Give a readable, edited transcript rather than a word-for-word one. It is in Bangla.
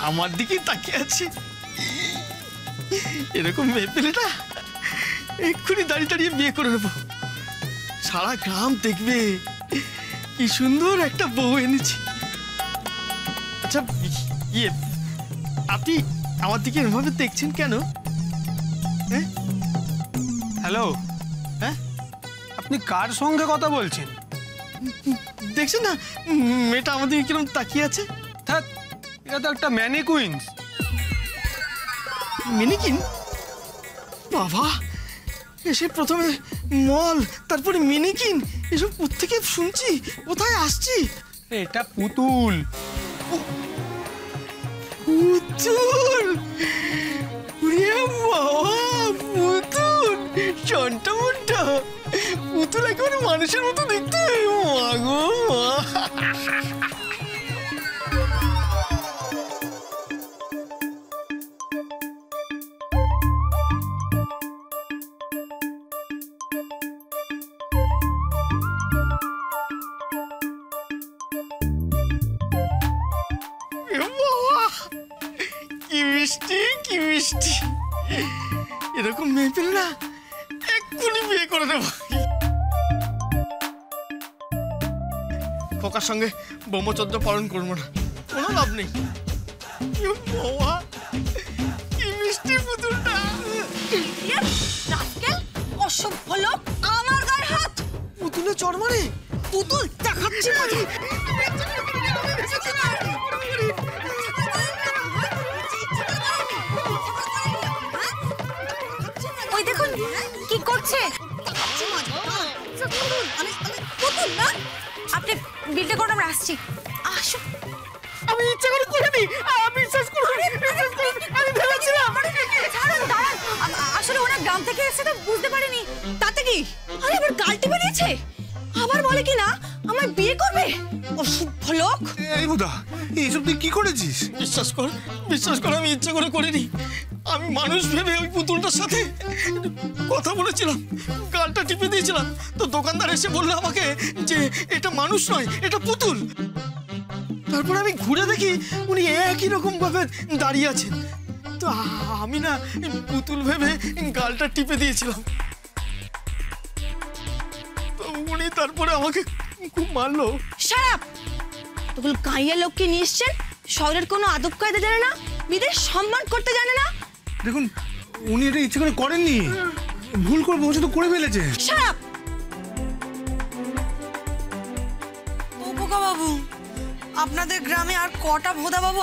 আমার দিকে তাকিয়ে আছে। এরকম মেয়ে পেলে না এক্ষুনি দাঁড়িয়ে দাঁড়িয়ে বিয়ে করে নেবো। সারা গ্রাম দেখবে কি সুন্দর একটা বউ এনেছি। আচ্ছা ইয়ে, আপনি আমার দিকে এভাবে দেখছেন কেন? হ্যালো, হ্যাঁ আপনি কার সঙ্গে কথা বলছেন? দেখছেন না মেয়েটা আমাদের কিরকম তাকিয়ে আছে। ধ্যাৎ, এটা তো একটা ম্যানিকুইন্স। মিনিকিন? বাবা, এসে প্রথমে মল, তারপরে মিনিকিন, এসব কোত্থেকে শুনছি, কোথায় আসছি? এটা পুতুল। পুতুল? বাবা, পুতুল চন্টা মন্টা পুতুল একেবারে মানুষের মতো দেখতে। মা গো মা, কি মিষ্টি কি মিষ্টি। এরকম মেয়ে পেলে না এক্ষুনি বিয়ে করে দেব। খোকার সঙ্গে ব্রহ্মচর্য পালন করবো না, কোনো লাভ নেই। বাবা, কি মিষ্টি পুতুলটা। অসভ্য লোক, আমার গায়ে হাত। পুতুলে চড় মারে? পুতুল দেখাচ্ছি মজা। ওই দেখুন কি করছে। আপনি বিলটা করুন, আমরা আসছি। আসো। আমি ইচ্ছা করে করিনি, বিশ্বাস করুন, আমি ভেবেছিলাম। ছাড়ুন, দাঁড়ান। আসলে ওরা গ্রাম থেকে এসে তো বুঝতে পারেনি। তাতে কি? আরে এবার গাল টিপে দিয়েছে। আবার বলে কি না আমায় বিয়ে করবে। অসভ্য লোক। এই বুদা, এইসব তুই কি করেছিস? বিশ্বাস কর, আমি ইচ্ছা করে করিনি। আমি মানুষ ভেবে ওই পুতুলটার সাথে কথা বলেছিলাম, গালটা টিপে দিয়েছিলাম। তো দোকানদার এসে বললো আমাকে যে এটা মানুষ নয়, এটা পুতুল। তারপর আমি ঘুরে দেখি উনি একই রকম ভাবে দাঁড়িয়ে আছেন। তো আমি না পুতুল ভেবে গালটা টিপে দিয়েছিলাম। তো উনি তারপরে আমাকে খুব মারলো। Shut up. তোগুলো গাইয়া লোককে নিয়ে এসছেন, শহরের কোনো আদব কায়দা জানে না, মেয়েদের সম্মান করতে জানে না। দেখুন, উনি এটা ইচ্ছে করে করেননি, ভুল করে বসে তো করে ফেলেছে। Shut up. ও খোকা বাবু, আপনাদের গ্রামে আর কটা ভোদা বাবু